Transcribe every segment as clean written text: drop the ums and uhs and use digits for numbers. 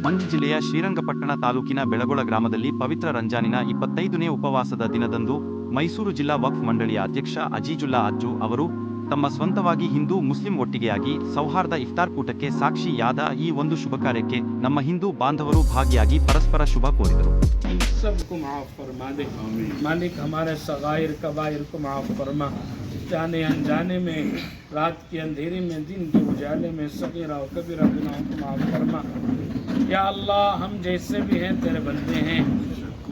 ಮಂಡ್ಯ ಜಿಲ್ಲೆಯ ಶ್ರೀರಂಗಪಟ್ಟಣ ತಾಲೂಕಿನ ಬೆಳಗೊಳ ಗ್ರಾಮದಲ್ಲಿ ಪವಿತ್ರ ರಂಜಾನಿನ 25ನೇ ಉಪವಾಸದ ದಿನದಂದು ಮೈಸೂರು ಜಿಲ್ಲಾ ವಕ್ಫ್ ಮಂಡಳಿಯ ಅಧ್ಯಕ್ಷ ಅಜೀಜುಲ್ಲಾ ಅಜ್ಜು ಅವರು ತಮ್ಮ ಸ್ವಂತವಾಗಿ ಹಿಂದೂ ಮುಸ್ಲಿಂ ಒಟ್ಟಿಗೆಯಾಗಿ ಸೌಹಾರ್ದ ಇಫ್ತಾರ್ ಕೂಟಕ್ಕೆ ಸಾಕ್ಷಿಯಾದ ಈ ಒಂದು ಶುಭ ಕಾರ್ಯಕ್ಕೆ ನಮ್ಮ ಹಿಂದೂ ಬಾಂಧವರು ಭಾಗಿಯಾಗಿ ಪರಸ್ಪರ ಶುಭ ಕೋರಿದರು. सबको माफ़ फरमा दे मालिक, हमारे सगाइर कबाइर को माफ़ फरमा, जाने अनजाने में, रात के अंधेरे में, दिन के उजाले में सगीरा और कबीरा गुनाहों को माफ़ फरमा। या अल्लाह, हम जैसे भी हैं तेरे बंदे हैं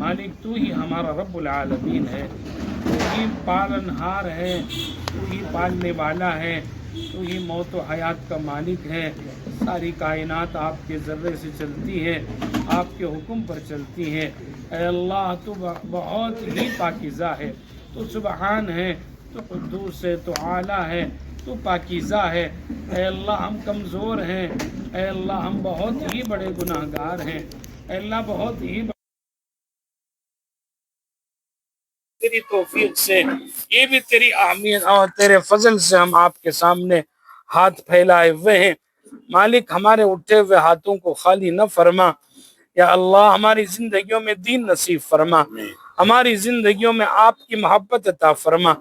मालिक, तू ही हमारा रब्बुल आलमीन है, तू ही पालनहार है, तू ही पालने वाला है, तू ही मौत व हयात का मालिक है। सारी कायनात आपके ज़र्रे से चलती है, आपके हुक्म पर चलती है। ऐ अल्लाह, तू बहुत ही पाकीज़ा है, तू सुबहान है, तू कुद्दूस है, तू आला है, तू पाकीज़ा है। ऐ अल्लाह, हम कमज़ोर हैं, ऐ अल्लाह हम बहुत ही बड़े गुनाहगार हैं, ऐ अल्लाह बहुत ही तेरी तौफीक से, ये भी तेरी अहमियत और तेरे फजल से हम आपके सामने हाथ फैलाए हुए हैं मालिक। हमारे उठे हुए हाथों को खाली न फरमा। या अल्लाह, हमारी जिंदगियों में दीन नसीब फरमा, हमारी जिंदगियों में आपकी मोहब्बत अता फरमा,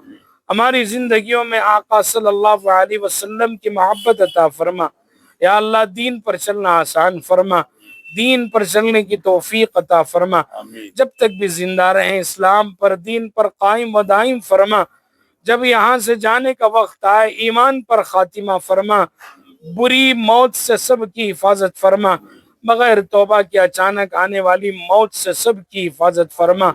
हमारी जिंदगियों में आका सल्लल्लाहु अलैहि वसल्लम की मोहब्बत अता फरमा। या अल्लाह, दीन पर चलना आसान फरमा, दीन पर चलने की तौफीक अता फरमा। जब तक भी जिंदा रहें इस्लाम पर, दीन पर कायम व दायम फरमा। जब यहाँ से जाने का वक्त आए ईमान पर खातिमा फरमा, बुरी मौत से सबकी हिफाजत फरमा, बगैर तौबा के अचानक आने वाली मौत से सबकी हिफाजत फरमा।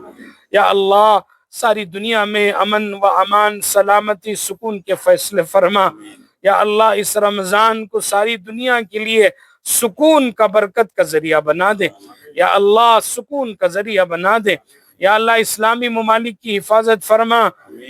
या अल्लाह, सारी दुनिया में अमन व अमान, सलामती, सुकून के फैसले फरमा। या अल्लाह, इस रमज़ान को सारी दुनिया के लिए सुकून का, बरकत का जरिया बना दे। या अल्लाह, सुकून का जरिया बना दे। या अल्लाह, इस्लामी ममालिक की हिफाजत फरमा,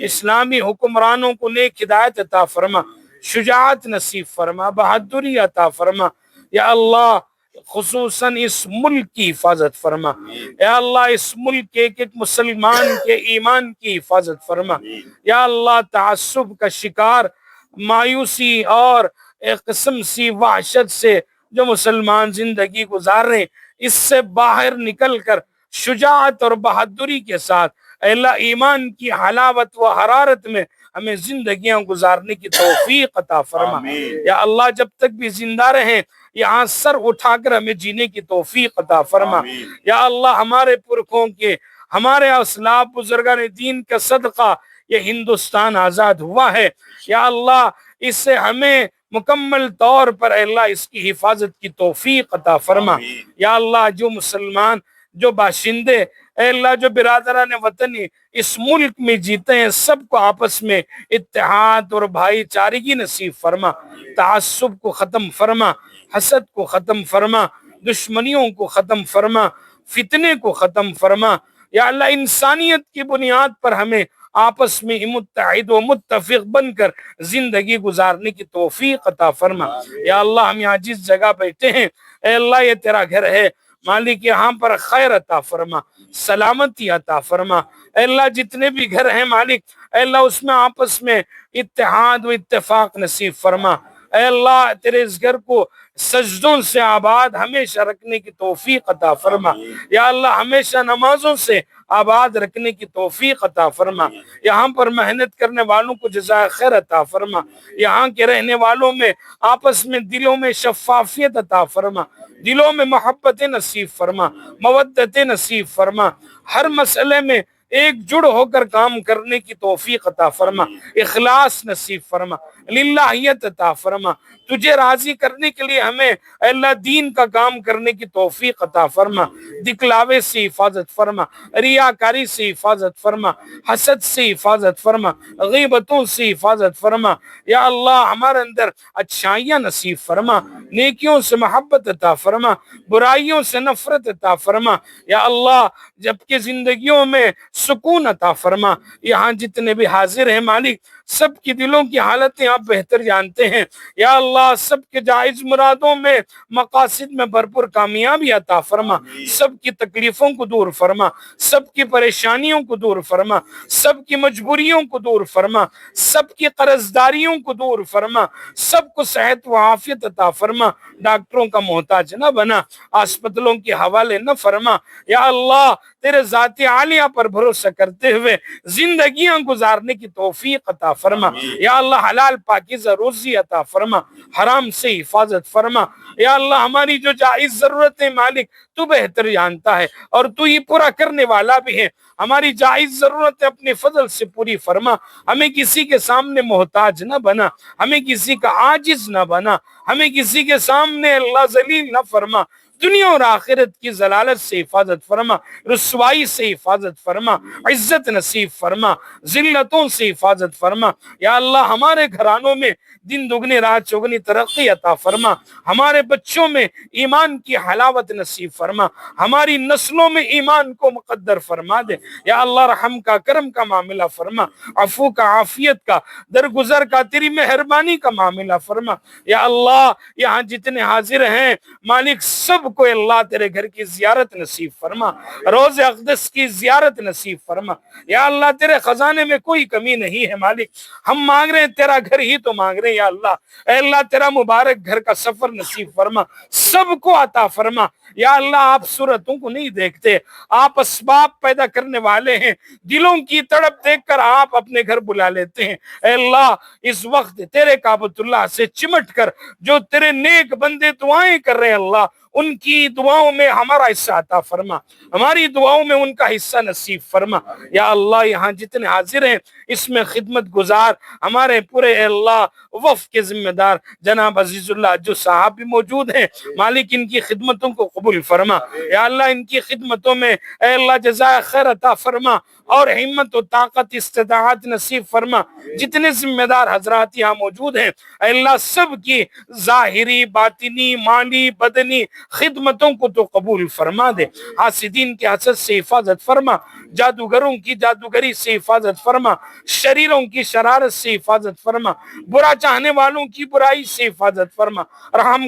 इस्लामी हुक्मरानों को नेक हिदायत अता फरमा, शुजाअत नसीब फरमा, बहादुरी अता फरमा। या अल्लाह, खुसूसन इस मुल्क की हिफाजत फरमा। या अल्लाह, इस मुल्क के एक एक मुसलमान के ईमान की हिफाजत फरमा। या अल्लाह, तआस्सुब का शिकार, मायूसी और एक किस्म सी वहशत से जो मुसलमान जिंदगी गुजार रहे, इससे बाहर निकल कर शुजाअत और बहादुरी के साथ अल्लाह ईमान की हलावत व हरारत में हमें जिंदगियां गुजारने की तौफीक अता फरमा। या अल्लाह, जब तक भी जिंदा रहें यहाँ सर उठाकर हमें जीने की तौफीक अता फरमा। या अल्लाह, हमारे पुरखों के, हमारे असलाफ बुजुर्गान दीन का सदका ये हिंदुस्तान आजाद हुआ है। या अल्लाह, इससे हमें मुकम्मल तौर पर अल्लाह इसकी हिफाजत की तौफीक अता फरमा। या अल्लाह, जो मुसलमान, जो बाशिंदे, अल्लाह जो बिरादरान वतनी इस मुल्क में जीते हैं, सबको आपस में इत्तेहाद और भाईचारगी नसीब फरमा, तआस्सुब को ख़त्म फरमा, हसद को ख़त्म फरमा, दुश्मनियों को ख़त्म फरमा, फितने को ख़त्म फरमा। या अल्लाह, इंसानियत की बुनियाद पर हमें आपस में मुत्तहिद व मुत्तफिक बनकर जिंदगी गुजारने की तौफीक अता फरमा। या अल्लाह, हम यहाँ जिस जगह बैठे हैं, अल्लाह ये तेरा घर है मालिक, यहाँ पर खैर अता फरमा, सलामती अता फरमा। अल्लाह, जितने भी घर हैं मालिक, अल्लाह उसमें आपस में इत्तेहाद व इत्तेफाक नसीब फरमा। अल्लाह, तेरे इस घर को सजदों से आबाद हमेशा रखने की तौफीक अता फरमा। या अल्लाह, हमेशा नमाजों से आबाद रखने की तौफीक अता फरमा। यहाँ पर मेहनत करने वालों को जज़ाए खैर अता फरमा। यहाँ के रहने वालों में आपस में दिलों में शफ़ाफियत अता फरमा, दिलों में मोहब्बत नसीब फरमा, मवद्दत नसीब फरमा। हर मसले में एकजुट होकर काम करने की तौफीक अता फरमा, इखलास नसीब फरमा, लिल्लाहियत अता फरमा। तुझे राजी करने के लिए हमें अल्लाह दीन का काम करने की तौफीक अता फरमा। दिखलावे से हिफाजत फरमा, रियाकारी से हिफाजत फरमा, हसद से हिफाजत फरमा, गीबतों से हिफाजत फरमा। या अल्लाह, हमारे अंदर अच्छाइयाँ नसीब फरमा, नेकियों से मोहब्बत अता फरमा, बुराइयों से नफरत अता फरमा। या अल्लाह, जबकि जिंदगियों में सुकून अता फरमा। यहाँ जितने भी हाजिर हैं मालिक, सबकी दिलों की हालतें आप बेहतर जानते हैं। या अल्लाह, सबके जायज मुरादों में, मकासिद में भरपूर कामयाबी अता फरमा, सबकी तकलीफों को दूर फरमा, सबकी परेशानियों को दूर फरमा, सबकी मजबूरियों को दूर फरमा, सबकी कर्जदारियों को दूर फरमा, सबको सेहत व आफियत अता फरमा, डॉक्टरों का मोहताज न बना, अस्पतालों के हवाले न फरमा। या अल्लाह तेरे ज़ात आलिया पर भरोसा करते हुए जिंदगियां गुजारने की तौफीक अता फरमा। या अल्लाह हलाल पाकीज़ा रोजी अता फरमा, हराम से हिफाजत फरमा। या अल्लाह हमारी जो जायज जरूरतें मालिक तू बेहतर जानता है और तू ही पूरा करने वाला भी है। हमारी जायज जरूरतें अपने फजल से पूरी फरमा, हमें किसी के सामने मोहताज न बना, हमें किसी का आजिज न बना, हमें किसी के सामने अल्लाह जलील न फरमा। दुनिया और आखिरत की जलालत से हिफाजत फरमा, रुसवाई से हिफाजत फरमा, इज्जत नसीब फरमा, जिल्लतों से हिफाजत फरमा। या अल्लाह हमारे घरानों में दिन दुगनी रात चौगनी तरक्की अता फरमा, हमारे बच्चों में ईमान की हलावत नसीब फरमा, हमारी नस्लों में ईमान को मुकद्दर फरमा दे। या अल्लाह रहम का करम का मामला फरमा, अफू का आफियत का दरगुजर का तेरी मेहरबानी का मामला फरमा। या अल्लाह यहाँ जितने हाजिर हैं मालिक सबको अल्लाह तेरे घर की जियारत नसीब फरमा, रोज़े अक़दस की जियारत नसीब फरमा। या अल्लाह तेरे खजाने में कोई कमी नहीं है मालिक, हम मांग रहे हैं तेरा घर ही तो मांग रहे हैं। या अल्लाह ऐ अल्लाह तेरा मुबारक घर का सफर नसीब फरमा, सबको अता फरमा। या अल्लाह आप सूरतों को नहीं देखते, आप असबाब पैदा करने वाले हैं, दिलों की तड़प देखकर आप अपने घर बुला लेते हैं। ऐ अल्लाह इस वक्त तेरे काबतुल्लाह से चिमट कर जो तेरे नेक बंदे दुआएं कर रहे हैं अल्लाह उनकी दुआओं में हमारा हिस्सा अता फरमा, हमारी दुआओं में उनका हिस्सा नसीब फरमा। या अल्लाह यहाँ जितने हाजिर हैं इसमें खिदमत गुजार हमारे पूरे अल्लाह वफ़ के जिम्मेदार जनाब अजीजुल्लाह जो साहब भी मौजूद हैं, मालिक इनकी खिदमतों को कबूल फरमा। या अल्लाह इनकी खिदमतों में अल्लाह जज़ाए खैर अता फरमा और हिम्मत और ताकत इस्तिताअत नसीब फरमा। जितने जिम्मेदार हजरात यहाँ मौजूद हैं अल्लाह सब की जाहिरी बातिनी माली बदनी खिदमतों को तो कबूल फरमा दे, हासिदीन के हसद से हिफाजत फरमा, जादूगरों की जादूगरी से हिफाजत फरमा, शरीरों की शरारत से हिफाजत फरमा, बुरा चाहने वालों की बुराई से हिफाजत फरमा। रहम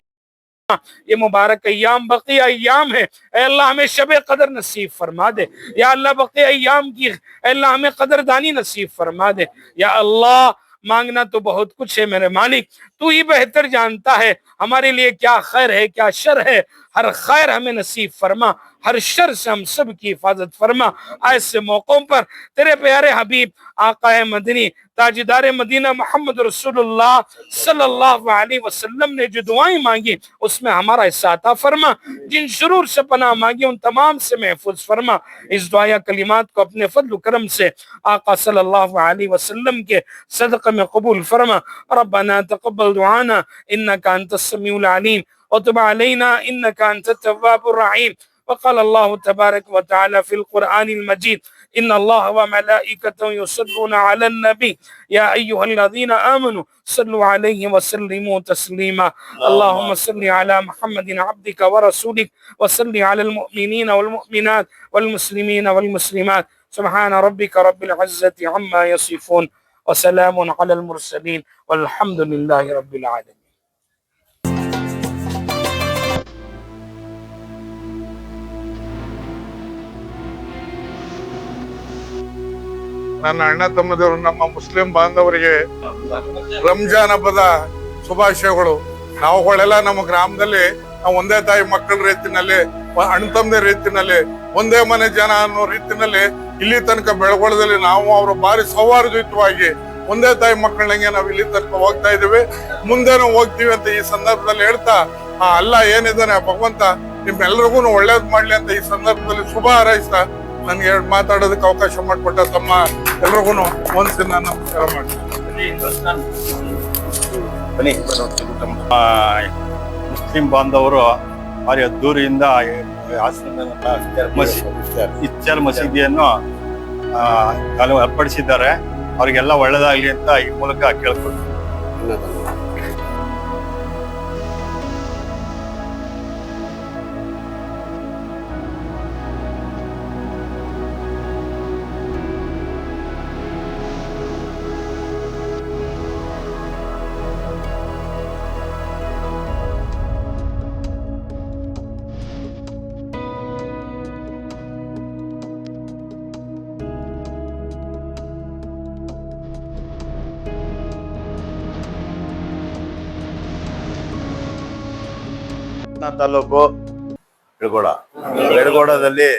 ये मुबारक अय्याम बकी अय्याम है, अल्लाह हमें शब कदर नसीब फरमा दे। या अल्लाह बकी अय्याम की अल्लाह हमें कदरदानी नसीब फरमा दे। या अल्लाह मांगना तो बहुत कुछ है मेरे मालिक, तू ही बेहतर जानता है हमारे लिए क्या खैर है क्या शर है। हर खैर हमें नसीब फरमा, हर शर से हम सब की हिफाजत फरमा। ऐसे मौकों पर तेरे प्यारे हबीब आकाए मदनी ताजदार मदीना मोहम्मद रसूलुल्लाह सल्लल्लाहु अलैहि वसल्लम ने जो दुआएं मांगी उसमें हमारा हिस्सा अता फरमा, जिन शुरूर से पनाह मांगी उन तमाम से महफूज फरमा। इस दुआ कलिमात को अपने फضل करम से आका सल्लल्लाहु अलैहि वसल्लम के सदक़े में कबूल फरमा। रब्बना तक़ब्बल दुआना इन्नका अंतस समीउल अलीम व तुब अलैना इन्नका अंतत तव्वाबुर रहीम। وقال الله تبارك وتعالى في القرآن المجيد إن الله وملائكته يصلون على النبي يا أيها الذين آمنوا صلوا عليه وسلموا تسليما اللهم صل على محمد عبدك ورسولك وصل على المؤمنين والمؤمنات والمسلمين والمسلمات سبحان ربك رب العزة عما يصفون وسلام على المرسلين والحمد لله رب العالمين. ನನ್ನ ಅಣ್ಣ ತಮ್ಮದವರು ನಮ್ಮ ಮುಸ್ಲಿಂ ಬಾಂಧವರಿಗೆ ರಂಜಾನ್ ಹಬ್ಬದ ಶುಭಾಶಯಗಳು. ನಾವುಗಳೆಲ್ಲ ನಮ್ಮ ಗ್ರಾಮದಲ್ಲಿ ನಾವು ಒಂದೇ ತಾಯಿ ಮಕ್ಕಳ ರೀತಿನಲ್ಲಿ ಅಣ್ಣ ತಮ್ಮದ ರೀತಿನಲ್ಲಿ ಒಂದೇ ಮನೆ ಜನ ಅನ್ನೋ ರೀತಿನಲ್ಲಿ ಇಲ್ಲಿ ತನಕ ಬೆಳಗೊಳದಲ್ಲಿ ನಾವು ಅವರು ಬಾರಿ ಸೌಹಾರ್ದಯುತವಾಗಿ ಒಂದೇ ತಾಯಿ ಮಕ್ಕಳಂಗೆ ನಾವು ಇಲ್ಲಿ ತನಕ ಹೋಗ್ತಾ ಇದೀವಿ, ಮುಂದೆನೂ ಹೋಗ್ತೀವಿ ಅಂತ ಈ ಸಂದರ್ಭದಲ್ಲಿ ಹೇಳ್ತಾ ಆ ಅಲ್ಲ ಏನಿದ್ದಾನೆ ಭಗವಂತ ನಿಮ್ಮೆಲ್ಲರಿಗೂ ಒಳ್ಳೇದ್ ಮಾಡ್ಲಿ ಅಂತ ಈ ಸಂದರ್ಭದಲ್ಲಿ ಶುಭ ಹಾರೈಸ್ತಾ ನನ್ಗೆ ಮಾತಾಡೋದಕ್ಕೆ ಅವಕಾಶ ಮಾಡಿಕೊಟ್ಟ ತಮ್ಮ ಎಲ್ರಿಗೂ ಒಂದ್ಸಲ ನಾನು ನಮಸ್ಕಾರ ಮಾಡ್ತೀನಿ. ಮುಸ್ಲಿಂ ಬಾಂಧವರು ಭಾರಿ ಅದ್ದೂರಿಯಿಂದ ಇಚ್ಚಲ್ ಮಸೀದಿಯನ್ನು ಏರ್ಪಡಿಸಿದ್ದಾರೆ. ಅವರಿಗೆಲ್ಲ ಒಳ್ಳೇದಾಗ್ಲಿ ಅಂತ ಈ ಮೂಲಕ ಕೇಳ್ಕೊಳ್ತೀನಿ. ತಾಲೂಕು ಬೆಳಗೋಡದಲ್ಲಿ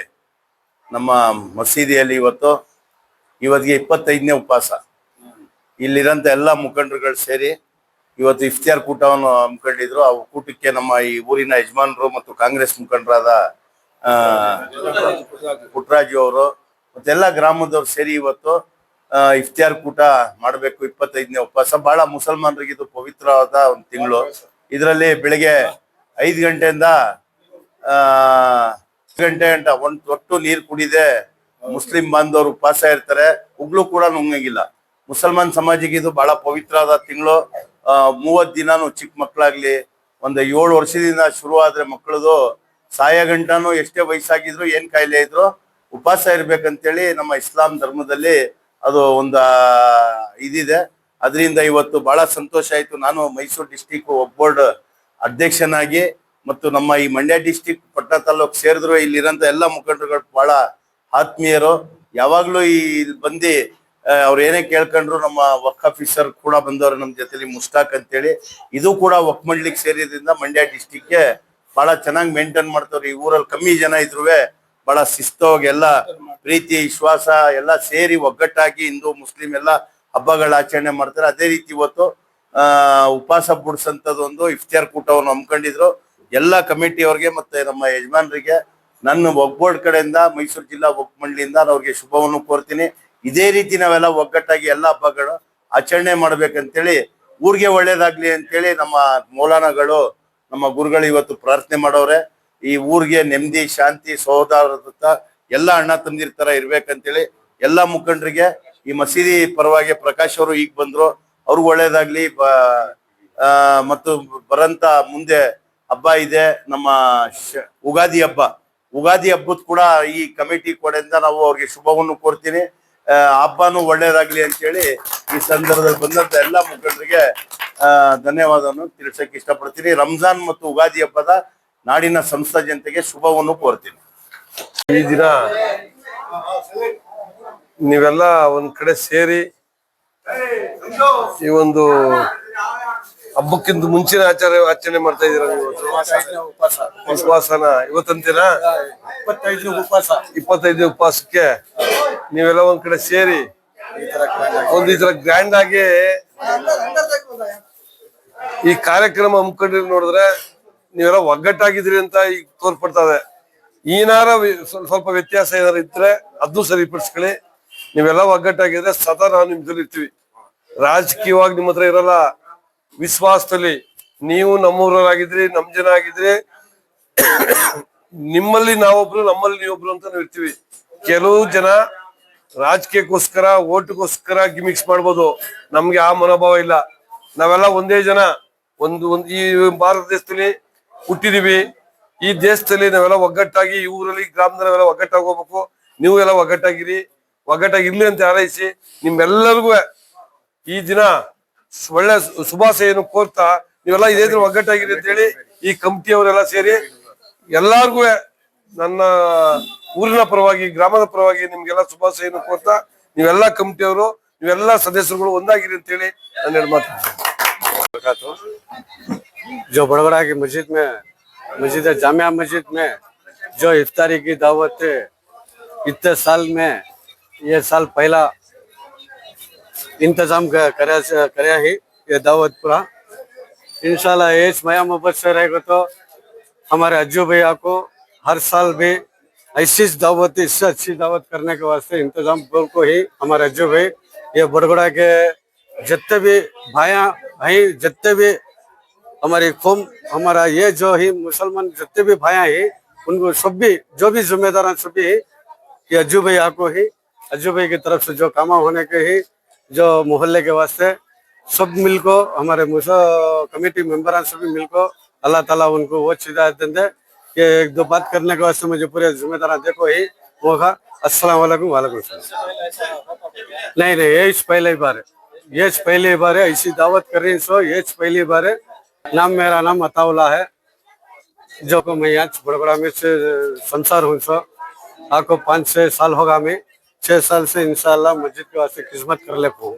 ನಮ್ಮ ಮಸೀದಿಯಲ್ಲಿ ಇವತ್ತಿಗೆ 25ನೇ ಉಪವಾಸ. ಇಲ್ಲಿರಂತ ಎಲ್ಲ ಮುಖಂಡರುಗಳು ಸೇರಿ ಇವತ್ತು ಇಫ್ತಿಯಾರ್ ಕೂಟವನ್ನು ಹಮ್ಮಿಕೊಂಡಿದ್ರು. ಆ ಕೂಟಕ್ಕೆ ನಮ್ಮ ಈ ಊರಿನ ಯಜಮಾನರು ಮತ್ತು ಕಾಂಗ್ರೆಸ್ ಮುಖಂಡರಾದ ಪುಟ್ಟರಾಜು ಅವರು ಮತ್ತೆಲ್ಲ ಗ್ರಾಮದವ್ರು ಸೇರಿ ಇವತ್ತು ಇಫ್ತಿಯಾರ್ ಕೂಟ ಮಾಡಬೇಕು. 25ನೇ ಉಪವಾಸ. ಬಹಳ ಮುಸಲ್ಮಾನರಿಗೆ ಇದು ಪವಿತ್ರವಾದ ಒಂದು ತಿಂಗಳು. ಇದರಲ್ಲಿ ಬೆಳಿಗ್ಗೆ 5 ಗಂಟೆಯಿಂದ ಒಟ್ಟು ನೀರು ಕುಡಿದೆ ಮುಸ್ಲಿಂ ಬಾಂಧವರು ಉಪವಾಸ ಇರ್ತಾರೆ. ಉಗ್ಳು ಕೂಡ ನುಂಗಂಗಿಲ್ಲ. ಮುಸಲ್ಮಾನ್ ಸಮಾಜಿಗೆ ಇದು ಬಹಳ ಪವಿತ್ರವಾದ ತಿಂಗಳು. 30 ದಿನಾನು ಚಿಕ್ಕ ಮಕ್ಕಳಾಗ್ಲಿ ಒಂದು 7 ವರ್ಷದಿಂದ ಶುರು ಆದ್ರೆ ಮಕ್ಕಳದು ಸಾಯ ಗಂಟನು ಎಷ್ಟೇ ವಯಸ್ಸಾಗಿದ್ರು ಏನ್ ಕಾಯಿಲೆ ಇದ್ರು ಉಪವಾಸ ಇರ್ಬೇಕಂತೇಳಿ ನಮ್ಮ ಇಸ್ಲಾಂ ಧರ್ಮದಲ್ಲಿ ಅದು ಒಂದು ಇದಿದೆ. ಅದರಿಂದ ಇವತ್ತು ಬಹಳ ಸಂತೋಷ ಆಯ್ತು. ನಾನು ಮೈಸೂರು ಡಿಸ್ಟಿಕ್ ವಕ್ಫ್ ಬೋರ್ಡ್ ಅಧ್ಯಕ್ಷನಾಗಿ ಮತ್ತು ನಮ್ಮ ಈ ಮಂಡ್ಯ ಡಿಸ್ಟಿಕ್ ಪಟ್ಟಣ ತಾಲೂಕು ಸೇರಿದ್ರು ಇಲ್ಲಿರಂತ ಎಲ್ಲ ಮುಖಂಡರುಗಳು ಬಹಳ ಆತ್ಮೀಯರು. ಯಾವಾಗ್ಲೂ ಬಂದು ಅವ್ರು ಏನೇ ಕೇಳ್ಕೊಂಡ್ರು ನಮ್ಮ ವಕ್ಫ್ ಆಫೀಸರ್ ಕೂಡ ಬಂದವರು ನಮ್ಮ ಜೊತೆಲಿ ಮುಷ್ತಾಕ್ ಅಂತೇಳಿ. ಇದು ಕೂಡ ವಕ್ಫ್ ಮಂಡಳಿಗೆ ಸೇರಿದ್ರಿಂದ ಮಂಡ್ಯ ಡಿಸ್ಟಿಕ್ಗೆ ಬಹಳ ಚೆನ್ನಾಗಿ ಮೇಂಟೈನ್ ಮಾಡ್ತಾವ್ರು. ಈ ಊರಲ್ಲಿ ಕಮ್ಮಿ ಜನ ಇದ್ರು ಬಹಳ ಶಿಸ್ತವಾಗಿ ಎಲ್ಲ ಪ್ರೀತಿ ವಿಶ್ವಾಸ ಎಲ್ಲ ಸೇರಿ ಒಗ್ಗಟ್ಟಾಗಿ ಹಿಂದೂ ಮುಸ್ಲಿಂ ಎಲ್ಲ ಹಬ್ಬಗಳ ಆಚರಣೆ ಮಾಡ್ತಾರೆ. ಅದೇ ರೀತಿ ಇವತ್ತು ಉಪವಾಸ ಬಿಡಿಸಂತದ್ದು ಒಂದು ಇಫ್ತಿಯಾರ್ ಕೂಟವನ್ನು ಹಮ್ಮಿಕೊಂಡಿದ್ರು. ಎಲ್ಲ ಕಮಿಟಿಯವ್ರಿಗೆ ಮತ್ತೆ ನಮ್ಮ ಯಜಮಾನರಿಗೆ ನನ್ನ ವಕ್ಫ್ ಬೋರ್ಡ್ ಕಡೆಯಿಂದ ಮೈಸೂರು ಜಿಲ್ಲಾ ವಕ್ಫ್ ಮಂಡಳಿಯಿಂದ ಅವ್ರಿಗೆ ಶುಭವನ್ನು ಕೋರ್ತೀನಿ. ಇದೇ ರೀತಿ ನಾವೆಲ್ಲ ಒಗ್ಗಟ್ಟಾಗಿ ಎಲ್ಲ ಹಬ್ಬಗಳು ಆಚರಣೆ ಮಾಡ್ಬೇಕಂತೇಳಿ ಊರಿಗೆ ಒಳ್ಳೇದಾಗ್ಲಿ ಅಂತೇಳಿ ನಮ್ಮ ಮೌಲಾನಾಗಳು ನಮ್ಮ ಗುರುಗಳು ಇವತ್ತು ಪ್ರಾರ್ಥನೆ ಮಾಡೋರೆ. ಈ ಊರಿಗೆ ನೆಮ್ಮದಿ ಶಾಂತಿ ಸೌಹಾರ್ದತ ಎಲ್ಲ ಅಣ್ಣ ತಂದಿರ್ ತರ ಇರ್ಬೇಕಂತೇಳಿ ಎಲ್ಲಾ ಮುಖಂಡರಿಗೆ ಈ ಮಸೀದಿ ಪರವಾಗಿ ಪ್ರಕಾಶ್ ಅವರು ಈಗ ಬಂದ್ರು. ಅವ್ರಿಗೆ ಒಳ್ಳೇದಾಗ್ಲಿ. ಮತ್ತು ಬರಂತ ಮುಂದೆ ಹಬ್ಬ ಇದೆ ನಮ್ಮ ಉಗಾದಿ ಹಬ್ಬ. ಉಗಾದಿ ಹಬ್ಬದ ಕೂಡ ಈ ಕಮಿಟಿ ಕಡೆಯಿಂದ ನಾವು ಅವ್ರಿಗೆ ಶುಭವನ್ನು ಕೋರ್ತೀನಿ. ಹಬ್ಬನೂ ಒಳ್ಳೇದಾಗ್ಲಿ ಅಂತೇಳಿ ಈ ಸಂದರ್ಭದಲ್ಲಿ ಬಂದಂತ ಎಲ್ಲ ಮುಖಂಡರಿಗೆ ಧನ್ಯವಾದವನ್ನು ತಿಳಿಸಕ್ಕೆ ಇಷ್ಟಪಡ್ತೀನಿ. ರಂಜಾನ್ ಮತ್ತು ಉಗಾದಿ ಹಬ್ಬದ ನಾಡಿನ ಸಂಸ್ಥಾ ಜನತೆಗೆ ಶುಭವನ್ನು ಕೋರ್ತೀನಿ. ಈ ದಿನ ನೀವೆಲ್ಲ ಒಂದ್ ಕಡೆ ಸೇರಿ ಈ ಒಂದು ಹಬ್ಬಕ್ಕಿಂತ ಮುಂಚಿನ ಆಚರಣೆ ಮಾಡ್ತಾ ಇದೀರ ನೀವು ಉಪವಾಸನ ಇವತ್ತಂತೀರಾ? 25ನೇ ಉಪವಾಸಕ್ಕೆ ನೀವೆಲ್ಲ ಒಂದ್ ಕಡೆ ಸೇರಿ ಒಂದ್ ಈ ತರ ಗ್ರ್ಯಾಂಡ್ ಆಗಿ ಈ ಕಾರ್ಯಕ್ರಮ ಹಮ್ಮಿಕೊಂಡಿರಿ. ನೋಡಿದ್ರೆ ನೀವೆಲ್ಲ ಒಗ್ಗಟ್ಟಾಗಿದ್ರಿ ಅಂತ ಈಗ ತೋರ್ಪಡ್ತದೆ. ಏನಾರ ಸ್ವಲ್ಪ ವ್ಯತ್ಯಾಸ ಏನಾರು ಇದ್ರೆ ಅದನ್ನು ಸರಿಪಡಿಸ್ಕೊಳ್ಳಿ. ನೀವೆಲ್ಲ ಒಗ್ಗಟ್ಟಾಗಿದ್ರೆ ಸದಾ ನಾವು ನಿಮ್ ಜೊತೆ ಇರ್ತೀವಿ. ರಾಜಕೀಯವಾಗಿ ನಿಮ್ಮ ಹತ್ರ ಇರಲ್ಲ. ವಿಶ್ವಾಸದಲ್ಲಿ ನೀವು ನಮ್ಮೂರಾಗಿದ್ರಿ, ನಮ್ ಜನ ಆಗಿದ್ರಿ, ನಿಮ್ಮಲ್ಲಿ ನಾವೊಬ್ರು ನಮ್ಮಲ್ಲಿ ನೀವೊಬ್ರು ಅಂತ ನಾವು ಇರ್ತೀವಿ. ಕೆಲವು ಜನ ರಾಜಕೀಯಕ್ಕೋಸ್ಕರ ಓಟ್ಗೋಸ್ಕರ ಗಿಮಿಕ್ಸ್ ಮಾಡ್ಬೋದು. ನಮ್ಗೆ ಆ ಮನೋಭಾವ ಇಲ್ಲ. ನಾವೆಲ್ಲ ಒಂದೇ ಜನ. ಈ ಭಾರತ ದೇಶದಲ್ಲಿ ಹುಟ್ಟಿದೀವಿ. ಈ ದೇಶದಲ್ಲಿ ನಾವೆಲ್ಲ ಒಗ್ಗಟ್ಟಾಗಿ ಈ ಊರಲ್ಲಿ ಗ್ರಾಮದಲ್ಲಿ ನಾವೆಲ್ಲ ಒಗ್ಗಟ್ಟಾಗಿ ಹೋಗ್ಬೇಕು. ನೀವು ಎಲ್ಲ ಒಗ್ಗಟ್ಟಾಗಿರಿ, ಒಗ್ಗಟ್ಟಾಗಿರ್ಲಿ ಅಂತ ಹಾರೈಸಿ ನಿಮ್ಮೆಲ್ಲರಿಗೂ ಈ ದಿನ ಒಳ್ಳೆ ಶುಭಾಶಯನ್ನು ಕೋರ್ತಾ ನೀವೆಲ್ಲ ಇದೇ ದಿನ ಒಗ್ಗಟ್ಟಾಗಿರಿ ಅಂತ ಹೇಳಿ ಈ ಕಮಿಟಿಯವರೆಲ್ಲ ಸೇರಿ ಎಲ್ಲಾರ್ಗು ನನ್ನ ಊರಿನ ಪರವಾಗಿ ಗ್ರಾಮದ ಪರವಾಗಿ ನಿಮ್ಗೆಲ್ಲ ಶುಭಾಶಯನ್ನು ಕೋರ್ತಾ ನೀವೆಲ್ಲ ಕಮಿಟಿಯವರು ನೀವೆಲ್ಲ ಸದಸ್ಯರುಗಳು ಒಂದಾಗಿರಿ ಅಂತ ಹೇಳಿ ನಾನು ಹೇಳಿ ಮಾತಾಡ್ತೀನಿ. जो बड़गड़ा की मस्जिद जामिया मस्जिद में जो इफ्तारी की दावत इतने साल में ये साल पहला इंतजाम करे ही ये दावत पूरा इंशाल्लाह ये मया मोहब्बत से रहेगा तो हमारे अज्जू भैया को हर साल भी ऐसी दावत इससे अच्छी दावत करने के वास्ते इंतजाम को ही हमारे अज्जू भाई ये बड़गड़ा के जितने भी भाइयाँ भाई जितने भी हमारी कौम हमारा ये जो ही मुसलमान जितने भी भाइयाँ ही उनको सब भी जो भी जिम्मेदार सभी ही ये अज्जू भैया को ही अज्जू भाई की तरफ से जो कामा होने के ही जो मोहल्ले के वास्ते सब मिलको हमारे कमेटी मेंबर सभी मिलको अल्लाह ताला उनको वो हिदायत दे कि एक दो बात करने के वास्ते मुझे पूरे जिम्मेदार देखो ही मौका। अस्सलाम वालेकुम। वालेकुम सलाम। नहीं ये पहले ही बार है, ये पहली बार है ऐसी दावत कर रही सो ये पहली बार है। नाम मेरा नाम अताउल्ला है जो को मैं यहाँ बड़गड़ा में से संसार हूँ सो आपको 5-6 साल होगा। मैं 6 साल से इंशाल्लाह मस्जिद के वास्ते खिदमत कर ले पाऊँ।